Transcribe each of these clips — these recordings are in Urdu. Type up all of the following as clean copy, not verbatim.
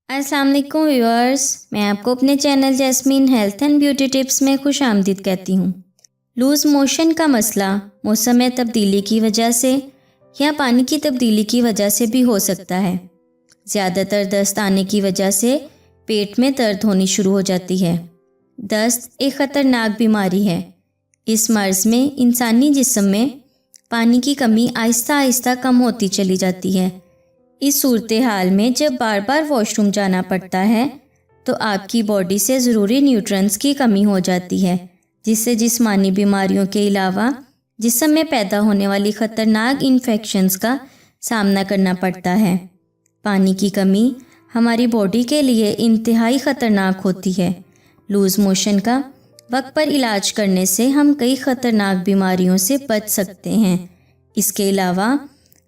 السلام علیکم ویورز، میں آپ کو اپنے channel jasmine health and beauty tips میں خوش آمدید کہتی ہوں۔ لوز موشن کا مسئلہ موسم تبدیلی کی وجہ سے یا پانی کی تبدیلی کی وجہ سے بھی ہو سکتا ہے۔ زیادہ تر دست آنے کی وجہ سے پیٹ میں درد ہونی شروع ہو جاتی ہے۔ دست ایک خطرناک بیماری ہے۔ اس مرض میں انسانی جسم میں پانی کی کمی آہستہ آہستہ کم ہوتی چلی جاتی ہے۔ اس صورتحال میں جب بار بار واش روم جانا پڑتا ہے تو آپ کی باڈی سے ضروری نیوٹرنز کی کمی ہو جاتی ہے، جس سے جسمانی بیماریوں کے علاوہ جسم میں پیدا ہونے والی خطرناک انفیکشنز کا سامنا کرنا پڑتا ہے۔ پانی کی کمی ہماری باڈی کے لیے انتہائی خطرناک ہوتی ہے۔ لوز موشن کا وقت پر علاج کرنے سے ہم کئی خطرناک بیماریوں سے بچ سکتے ہیں۔ اس کے علاوہ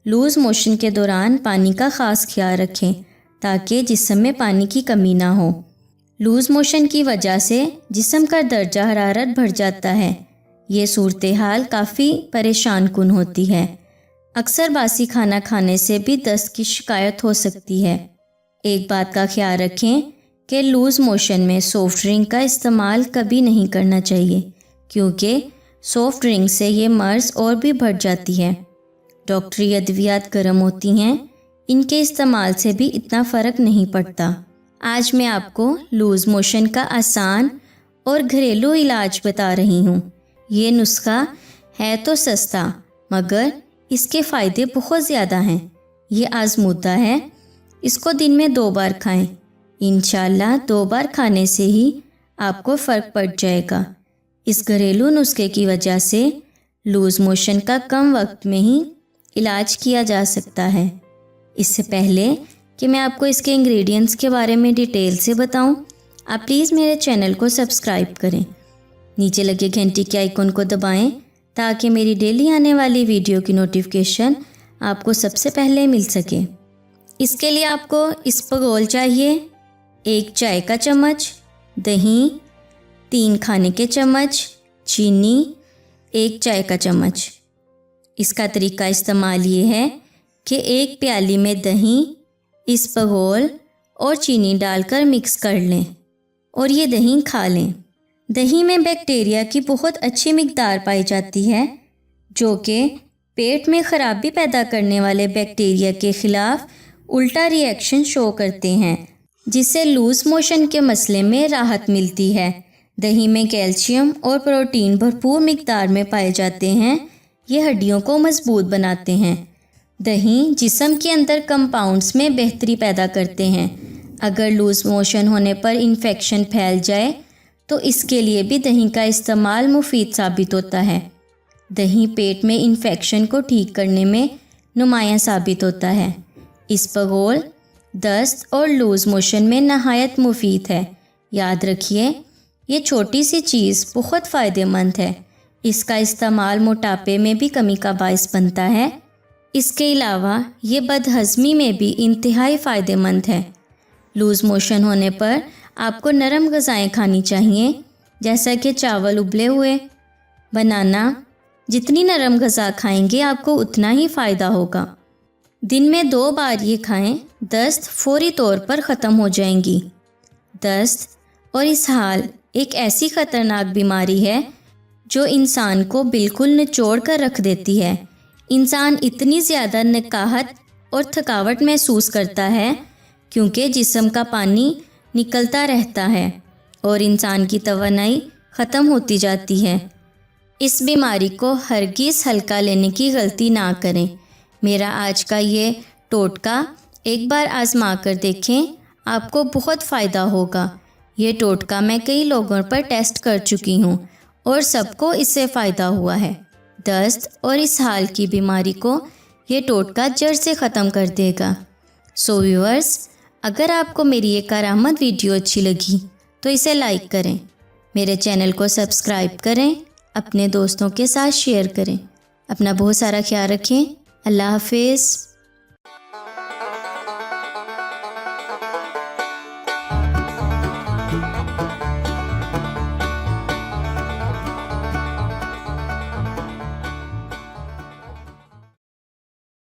لوز موشن کے دوران پانی کا خاص خیال رکھیں تاکہ جسم میں پانی کی کمی نہ ہو۔ لوز موشن کی وجہ سے جسم کا درجہ حرارت بڑھ جاتا ہے۔ یہ صورتحال کافی پریشان کن ہوتی ہے۔ اکثر باسی کھانا کھانے سے بھی دست کی شکایت ہو سکتی ہے۔ ایک بات کا خیال رکھیں کہ لوز موشن میں سافٹ ڈرنک کا استعمال کبھی نہیں کرنا چاہیے، کیونکہ سافٹ ڈرنک سے یہ مرض اور بھی بڑھ جاتی ہے۔ ڈاکٹری ادویات گرم ہوتی ہیں، ان کے استعمال سے بھی اتنا فرق نہیں پڑتا۔ آج میں آپ کو لوز موشن کا آسان اور گھریلو علاج بتا رہی ہوں۔ یہ نسخہ ہے تو سستا، مگر اس کے فائدے بہت زیادہ ہیں۔ یہ آزمودہ ہے۔ اس کو دن میں 2 بار کھائیں۔ انشاءاللہ 2 بار کھانے سے ہی آپ کو فرق پڑ جائے گا۔ اس گھریلو نسخے کی وجہ سے لوز موشن کا کم وقت میں ہی علاج کیا جا سکتا ہے۔ اس سے پہلے کہ میں آپ کو اس کے انگریڈینٹس کے بارے میں ڈیٹیل سے بتاؤں، آپ پلیز میرے چینل کو سبسکرائب کریں۔ نیچے لگے گھنٹی کے آئیکن کو دبائیں تاکہ میری ڈیلی آنے والی ویڈیو کی نوٹیفیکیشن آپ کو سب سے پہلے مل سکے۔ اس کے لیے آپ کو اسپغول چاہیے، 1 چائے کا چمچ، دہی، 3 کھانے کے چمچ، چینی، 1 چائے کا چمچ۔ اس کا طریقہ استعمال یہ ہے کہ 1 پیالی میں دہی، اسپغول اور چینی ڈال کر مکس کر لیں اور یہ دہی کھا لیں۔ دہی میں بیکٹیریا کی بہت اچھی مقدار پائی جاتی ہے، جو کہ پیٹ میں خرابی پیدا کرنے والے بیکٹیریا کے خلاف الٹا ری ایکشن شو کرتے ہیں، جس سے لوز موشن کے مسئلے میں راحت ملتی ہے۔ دہی میں کیلشیم اور پروٹین بھرپور مقدار میں پائے جاتے ہیں۔ یہ ہڈیوں کو مضبوط بناتے ہیں۔ دہی جسم کے اندر کمپاؤنڈز میں بہتری پیدا کرتے ہیں۔ اگر لوز موشن ہونے پر انفیکشن پھیل جائے تو اس کے لیے بھی دہی کا استعمال مفید ثابت ہوتا ہے۔ دہی پیٹ میں انفیکشن کو ٹھیک کرنے میں نمایاں ثابت ہوتا ہے۔ اسپغول دست اور لوز موشن میں نہایت مفید ہے۔ یاد رکھیے، یہ چھوٹی سی چیز بہت فائدہ مند ہے۔ اس کا استعمال موٹاپے میں بھی کمی کا باعث بنتا ہے۔ اس کے علاوہ یہ بد ہضمی میں بھی انتہائی فائدہ مند ہے۔ لوز موشن ہونے پر آپ کو نرم غذائیں کھانی چاہیے، جیسا کہ چاول ابلے ہوئے، بنانا۔ جتنی نرم غذا کھائیں گے آپ کو اتنا ہی فائدہ ہوگا۔ دن میں 2 بار یہ کھائیں، دست فوری طور پر ختم ہو جائیں گی۔ دست اور اسہال ایک ایسی خطرناک بیماری ہے جو انسان کو بالکل نچوڑ کر رکھ دیتی ہے۔ انسان اتنی زیادہ نکاہت اور تھکاوٹ محسوس کرتا ہے کیونکہ جسم کا پانی نکلتا رہتا ہے اور انسان کی توانائی ختم ہوتی جاتی ہے۔ اس بیماری کو ہرگز ہلکا لینے کی غلطی نہ کریں۔ میرا آج کا یہ ٹوٹکا ایک بار آزما کر دیکھیں، آپ کو بہت فائدہ ہوگا۔ یہ ٹوٹکا میں کئی لوگوں پر ٹیسٹ کر چکی ہوں اور سب کو اس سے فائدہ ہوا ہے۔ دست اور اسہال کی بیماری کو یہ ٹوٹکا جڑ سے ختم کر دے گا۔ سو ویورز، اگر آپ کو میری یہ کارآمد ویڈیو اچھی لگی تو اسے لائک کریں، میرے چینل کو سبسکرائب کریں، اپنے دوستوں کے ساتھ شیئر کریں۔ اپنا بہت سارا خیال رکھیں۔ اللہ حافظ۔